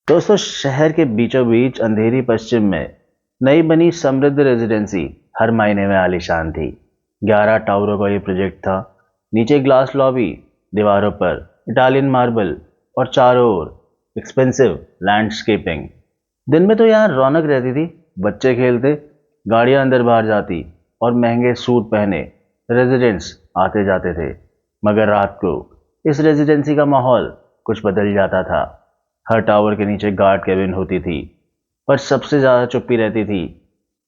दोस्तों, शहर के बीचों बीच अंधेरी पश्चिम में नई बनी समृद्ध रेजिडेंसी हर मायने में आलीशान थी। 11 टावरों का ये प्रोजेक्ट था। नीचे ग्लास लॉबी, दीवारों पर इटालियन मार्बल और चारों ओर एक्सपेंसिव लैंडस्केपिंग। दिन में तो यहाँ रौनक रहती थी, बच्चे खेलते, गाड़ियाँ अंदर बाहर जाती और महंगे सूट पहने रेजिडेंट्स आते जाते थे। मगर रात को इस रेजिडेंसी का माहौल कुछ बदल जाता था। हर टावर के नीचे गार्ड केबिन होती थी, पर सबसे ज्यादा चुप्पी रहती थी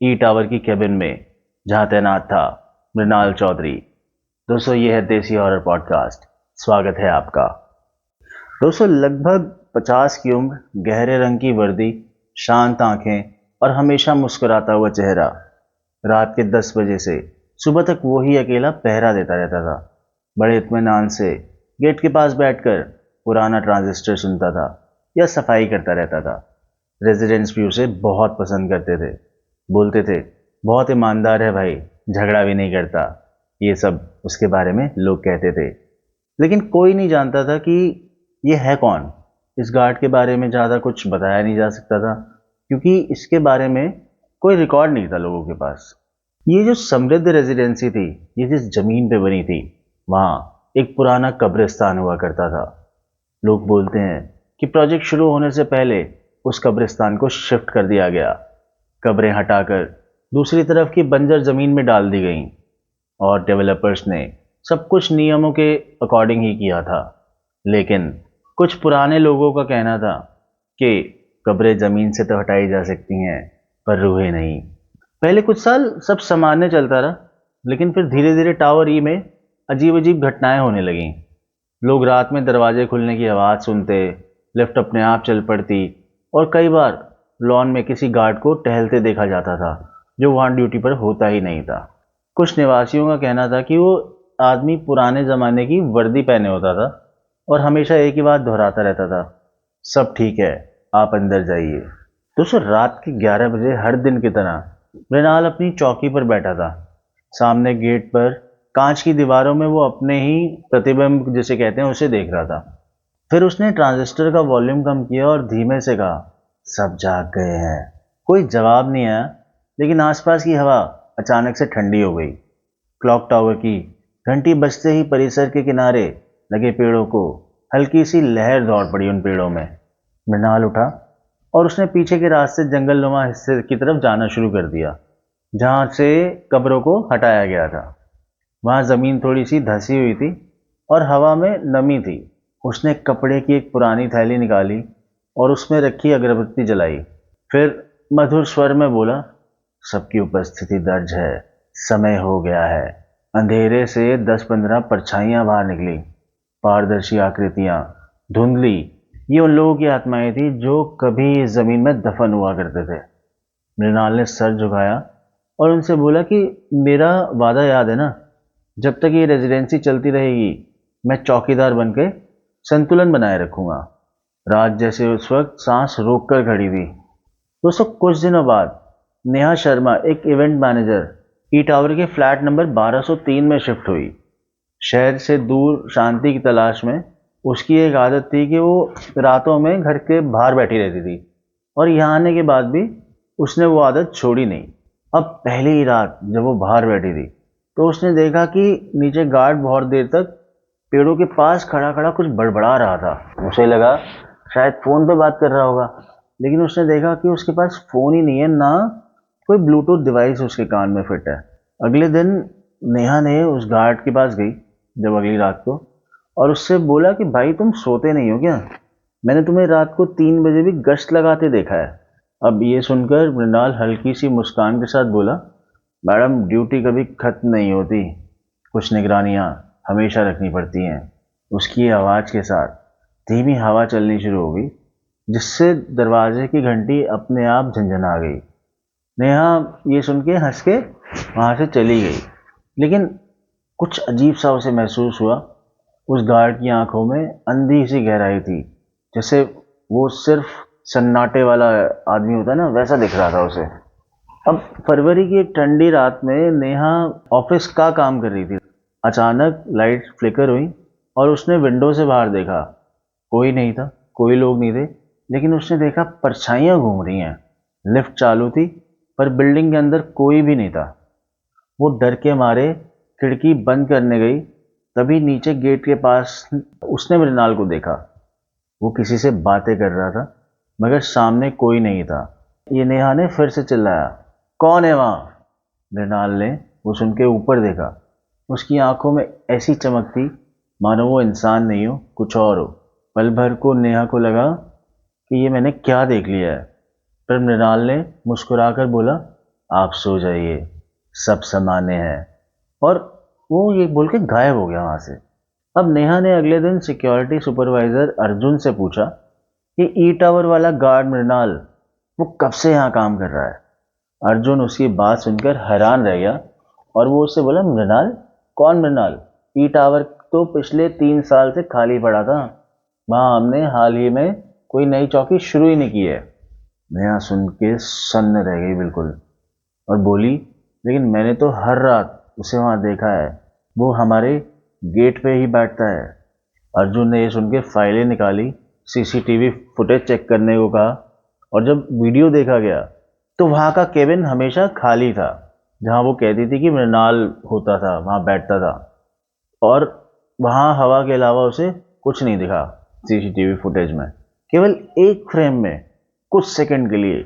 ई टावर की केबिन में, जहां तैनात था मृणाल चौधरी। दोस्तों, ये है देसी हॉरर पॉडकास्ट। स्वागत है आपका। दोस्तों, लगभग 50 की उम्र, गहरे रंग की वर्दी, शांत आंखें और हमेशा मुस्कुराता हुआ चेहरा। रात के 10 बजे से सुबह तक वो ही अकेला पहरा देता रहता था। बड़े इत्मीनान से गेट के पास बैठकर पुराना ट्रांजिस्टर सुनता था या सफाई करता रहता था। रेजिडेंट्स भी उसे बहुत पसंद करते थे। बोलते थे, बहुत ईमानदार है भाई, झगड़ा भी नहीं करता। ये सब उसके बारे में लोग कहते थे। लेकिन कोई नहीं जानता था कि ये है कौन। इस गार्ड के बारे में ज़्यादा कुछ बताया नहीं जा सकता था, क्योंकि इसके बारे में कोई रिकॉर्ड नहीं था लोगों के पास। ये जो समृद्ध रेजिडेंसी थी, ये जिस जमीन पे बनी थी, वहाँ एक पुराना कब्रिस्तान हुआ करता था। लोग बोलते हैं कि प्रोजेक्ट शुरू होने से पहले उस कब्रिस्तान को शिफ्ट कर दिया गया। कब्रें हटाकर दूसरी तरफ की बंजर जमीन में डाल दी गईं और डेवलपर्स ने सब कुछ नियमों के अकॉर्डिंग ही किया था। लेकिन कुछ पुराने लोगों का कहना था कि कब्रें जमीन से तो हटाई जा सकती हैं, पर रूहें नहीं। पहले कुछ साल सब सामान्य चलता रहा, लेकिन फिर धीरे धीरे टावर ई में अजीब अजीब घटनाएं होने लगीं। लोग रात में दरवाजे खुलने की आवाज़ सुनते, लिफ्ट अपने आप चल पड़ती और कई बार लॉन में किसी गार्ड को टहलते देखा जाता था, जो वहाँ ड्यूटी पर होता ही नहीं था। कुछ निवासियों का कहना था कि वो आदमी पुराने ज़माने की वर्दी पहने होता था और हमेशा एक ही बात दोहराता रहता था, सब ठीक है, आप अंदर जाइए। दोस्तों, रात के 11 बजे हर दिन की तरह मृणाल अपनी चौकी पर बैठा था। सामने गेट पर कांच की दीवारों में वो अपने ही प्रतिबिंब, जिसे कहते हैं, उसे देख रहा था। फिर उसने ट्रांजिस्टर का वॉल्यूम कम किया और धीमे से कहा, सब जाग गए हैं। कोई जवाब नहीं आया, लेकिन आसपास की हवा अचानक से ठंडी हो गई। क्लॉक टावर की घंटी बजते ही परिसर के किनारे लगे पेड़ों को हल्की सी लहर दौड़ पड़ी उन पेड़ों में। मृणाल उठा और उसने पीछे के रास्ते जंगलनुमा हिस्से की तरफ जाना शुरू कर दिया, जहां से कब्रों को हटाया गया था। वहां जमीन थोड़ी सी धसी हुई थी और हवा में नमी थी। उसने कपड़े की एक पुरानी थैली निकाली और उसमें रखी अगरबत्ती जलाई। फिर मधुर स्वर में बोला, सबकी उपस्थिति दर्ज है, समय हो गया है। अंधेरे से 10-15 परछाइयां बाहर निकली, पारदर्शी आकृतियां, धुंधली। ये उन लोगों की आत्माएं थी जो कभी इस जमीन में दफन हुआ करते थे। मृणाल ने सर झुकाया और उनसे बोला कि मेरा वादा याद है ना, जब तक ये रेजिडेंसी चलती रहेगी मैं चौकीदार बनके संतुलन बनाए रखूंगा। रात जैसे उस वक्त सांस रोककर खड़ी थी। दोस्तों, कुछ दिनों बाद नेहा शर्मा, एक इवेंट मैनेजर, ई टावर के फ्लैट नंबर 1203 में शिफ्ट हुई। शहर से दूर शांति की तलाश में उसकी एक आदत थी कि वो रातों में घर के बाहर बैठी रहती थी, और यहाँ आने के बाद भी उसने वो आदत छोड़ी नहीं। अब पहली ही रात जब वो बाहर बैठी थी, तो उसने देखा कि नीचे गार्ड बहुत देर तक पेड़ों के पास खड़ा खड़ा कुछ बड़बड़ा रहा था। उसे लगा शायद फोन पे बात कर रहा होगा, लेकिन उसने देखा कि उसके पास फोन ही नहीं है, ना कोई ब्लूटूथ डिवाइस उसके कान में फिट है। अगले दिन नेहा ने उस गार्ड के पास गई, जब अगली रात को, और उससे बोला कि भाई, तुम सोते नहीं हो क्या? मैंने तुम्हें रात को 3 बजे भी गश्त लगाते देखा है। अब ये सुनकर मृणाल हल्की सी मुस्कान के साथ बोला, मैडम, ड्यूटी कभी खत्म नहीं होती, कुछ निगरानियां हमेशा रखनी पड़ती हैं। उसकी आवाज़ के साथ धीमी हवा चलनी शुरू हो गई, जिससे दरवाजे की घंटी अपने आप झंझना गई। नेहा ये सुन के हंस के वहां से चली गई, लेकिन कुछ अजीब सा उसे महसूस हुआ। उस गार्ड की आंखों में अंधी सी गहराई थी, जैसे वो सिर्फ सन्नाटे वाला आदमी होता है ना, वैसा दिख रहा था उसे। अब फरवरी की एक ठंडी रात में नेहा ऑफिस का काम कर रही थी। अचानक लाइट फ्लिकर हुई और उसने विंडो से बाहर देखा। कोई नहीं था, कोई लोग नहीं थे, लेकिन उसने देखा परछाइयां घूम रही हैं। लिफ्ट चालू थी, पर बिल्डिंग के अंदर कोई भी नहीं था। वो डर के मारे खिड़की बंद करने गई। तभी नीचे गेट के पास उसने मृणाल को देखा। वो किसी से बातें कर रहा था, मगर सामने कोई नहीं था। ये नेहा ने फिर से चिल्लाया, कौन है वहां? मृणाल ने वो सुन के ऊपर देखा। उसकी आंखों में ऐसी चमक थी मानो वो इंसान नहीं हो, कुछ और हो। पल भर को नेहा को लगा कि ये मैंने क्या देख लिया है। पर मृणाल ने मुस्कुराकर बोला, आप सो जाइए, सब सामान्य है। और वो ये बोल के गायब हो गया वहां से। अब नेहा ने अगले दिन सिक्योरिटी सुपरवाइजर अर्जुन से पूछा कि ई टावर वाला गार्ड मृणाल वो कब से यहाँ काम कर रहा है। अर्जुन उसकी बात सुनकर हैरान रह गया और वो उससे बोला, मृणाल? कौन मृणाल? ई टावर तो पिछले 3 साल से खाली पड़ा था। वहां हमने हाल ही में कोई नई चौकी शुरू ही नहीं की है। नेहा सुन के सन्न रह गई बिल्कुल, और बोली, लेकिन मैंने तो हर रात उसे वहां देखा है। वो हमारे गेट पे ही बैठता है। अर्जुन ने ये सुन के फाइलें निकाली, सीसीटीवी फुटेज चेक करने को कहा, और जब वीडियो देखा गया तो वहां का केबिन हमेशा खाली था। जहां वो कहती थी कि मृणाल होता था, वहां बैठता था। और वहां हवा के अलावा उसे कुछ नहीं दिखा। सीसीटीवी फुटेज में केवल एक फ्रेम में कुछ सेकंड के लिए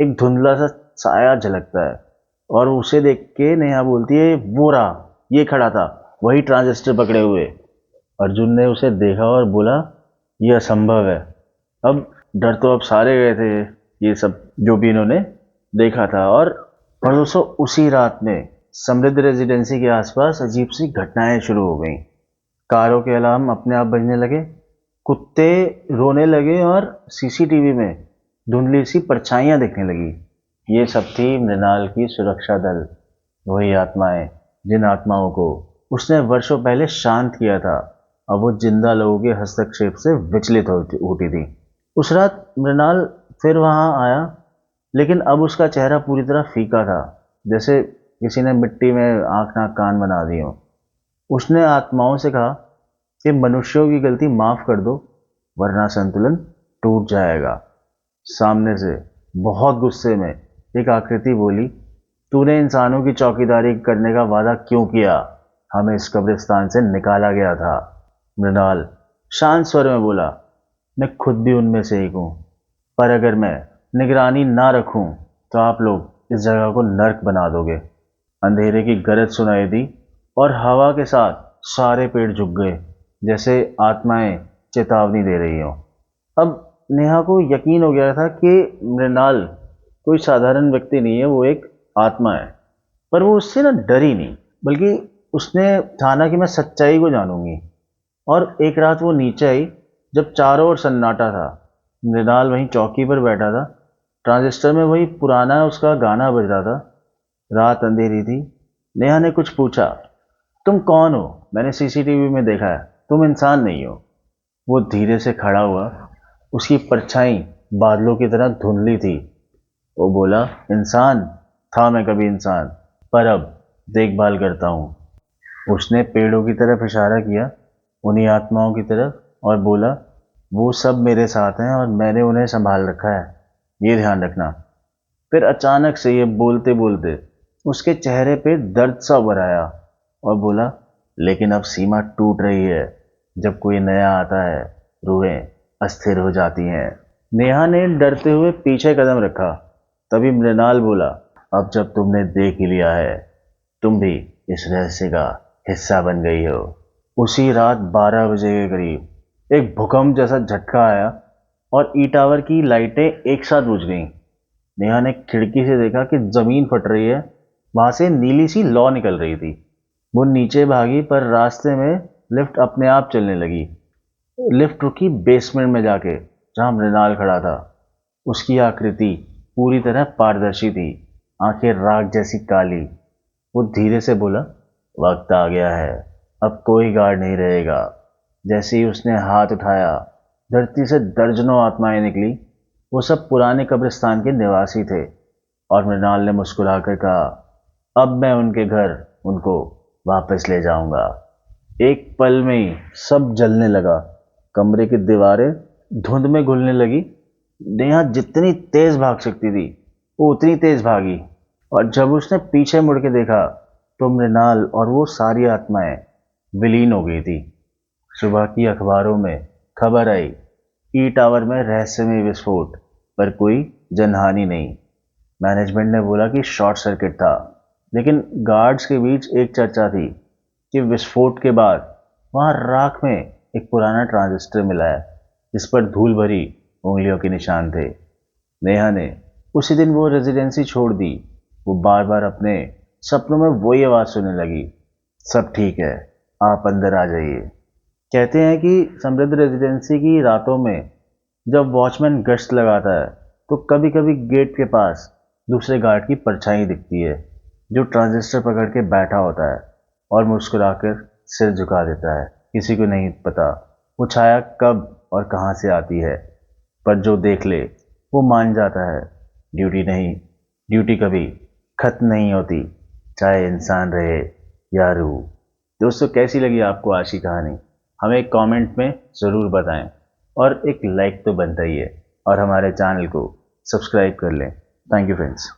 एक धुंधला सा साया झलकता है, और उसे देख के नेहा बोलती है, वो रहा, ये खड़ा था, वही ट्रांजिस्टर पकड़े हुए। अर्जुन ने उसे देखा और बोला, यह असंभव है। अब डर तो अब सारे गए थे, ये सब जो भी इन्होंने देखा था। और दोस्तों उसी रात में समृद्ध रेजिडेंसी के आसपास अजीब सी घटनाएं शुरू हो गईं। कारों के अलार्म अपने आप बजने लगे, कुत्ते रोने लगे, और सीसीटीवी में धुंधली सी परछाइयां दिखने लगी। ये सब थी मृणाल की सुरक्षा दल, वही आत्माएं जिन आत्माओं को उसने वर्षों पहले शांत किया था। अब वो जिंदा लोगों के हस्तक्षेप से विचलित होती थी। उस रात मृणाल फिर वहां आया, लेकिन अब उसका चेहरा पूरी तरह फीका था, जैसे किसी ने मिट्टी में आंख नाक कान बना दी हो। उसने आत्माओं से कहा कि मनुष्यों की गलती माफ कर दो, वरना संतुलन टूट जाएगा। सामने से बहुत गुस्से में एक आकृति बोली, तूने इंसानों की चौकीदारी करने का वादा क्यों किया? हमें इस कब्रिस्तान से निकाला गया था। मृणाल शांत स्वर में बोला, मैं खुद भी उनमें से एक हूं, पर अगर मैं निगरानी ना रखूं तो आप लोग इस जगह को नर्क बना दोगे। अंधेरे की गरज सुनाई दी, और हवा के साथ सारे पेड़ झुक गए, जैसे आत्माएं चेतावनी दे रही हों। अब नेहा को यकीन हो गया था कि मृणाल कोई साधारण व्यक्ति नहीं है, वो एक आत्मा है। पर वो उससे ना डरी नहीं, बल्कि उसने ठाना कि मैं सच्चाई को जानूंगी। और एक रात वो नीचे आई, जब चारों ओर सन्नाटा था। मृणाल वहीं चौकी पर बैठा था। ट्रांजिस्टर में वही पुराना उसका गाना बज रहा था। रात अंधेरी थी। नेहा ने कुछ पूछा, तुम कौन हो? मैंने सीसीटीवी में देखा है, तुम इंसान नहीं हो। वो धीरे से खड़ा हुआ, उसकी परछाई बादलों की तरह धुंधली थी। वो बोला, इंसान था मैं कभी इंसान, पर अब देखभाल करता हूँ। उसने पेड़ों की तरफ इशारा किया, उन्हीं आत्माओं की तरफ, और बोला, वो सब मेरे साथ हैं और मैंने उन्हें संभाल रखा है, ये ध्यान रखना। फिर अचानक से ये बोलते बोलते उसके चेहरे पे दर्द सा उभर आया, और बोला, लेकिन अब सीमा टूट रही है। जब कोई नया आता है, रूहें अस्थिर हो जाती हैं। नेहा ने डरते हुए पीछे कदम रखा। तभी मृणाल बोला, अब जब तुमने देख ही लिया है, तुम भी इस रहस्य का हिस्सा बन गई हो। उसी रात 12 बजे के करीब एक भूकंप जैसा झटका आया, और ई टावर की लाइटें एक साथ बुझ गईं। नेहा ने खिड़की से देखा कि जमीन फट रही है। वहां से नीली सी लौ निकल रही थी। वो नीचे भागी, पर रास्ते में लिफ्ट अपने आप चलने लगी। लिफ्ट रुकी बेसमेंट में जाके, जहां मृणाल खड़ा था। उसकी आकृति पूरी तरह पारदर्शी थी, आंखें राख जैसी काली। वो धीरे से बोला, वक्त आ गया है, अब कोई गार्ड नहीं रहेगा। जैसे ही उसने हाथ उठाया, धरती से दर्जनों आत्माएं निकली। वो सब पुराने कब्रिस्तान के निवासी थे। और मृणाल ने मुस्कुराकर कहा, अब मैं उनके घर उनको वापस ले जाऊंगा। एक पल में ही सब जलने लगा। कमरे की दीवारें धुंध में घुलने लगी, नेहा जितनी तेज भाग सकती थी वो उतनी तेज भागी, और जब उसने पीछे मुड़ के देखा तो मृणाल और वो सारी आत्माएं विलीन हो गई थी। सुबह की अखबारों में खबर आई, ई टावर में रहस्यमय विस्फोट, पर कोई जनहानि नहीं। मैनेजमेंट ने बोला कि शॉर्ट सर्किट था, लेकिन गार्ड्स के बीच एक चर्चा थी कि विस्फोट के बाद वहां राख में एक पुराना ट्रांजिस्टर मिला है जिस पर धूल भरी उंगलियों के निशान थे। नेहा ने उसी दिन वो रेजिडेंसी छोड़ दी। वो बार बार अपने सपनों में वही आवाज सुनने लगी, सब ठीक है, आप अंदर आ जाइए। कहते हैं कि समृद्ध रेजिडेंसी की रातों में जब वॉचमैन गश्त लगाता है तो कभी कभी गेट के पास दूसरे गार्ड की परछाई दिखती है जो ट्रांजिस्टर पकड़ के बैठा होता है और मुस्कुराकर सिर झुका देता है। किसी को नहीं पता वो छाया कब और कहां से आती है, पर जो देख ले वो मान जाता है। ड्यूटी नहीं, ड्यूटी कभी खत्म नहीं होती, चाहे इंसान रहे या रूह। दोस्तों, कैसी लगी आपको आज की कहानी? हमें एक कमेंट में ज़रूर बताएं, और एक लाइक तो बनता ही है, और हमारे चैनल को सब्सक्राइब कर लें। Thank you friends.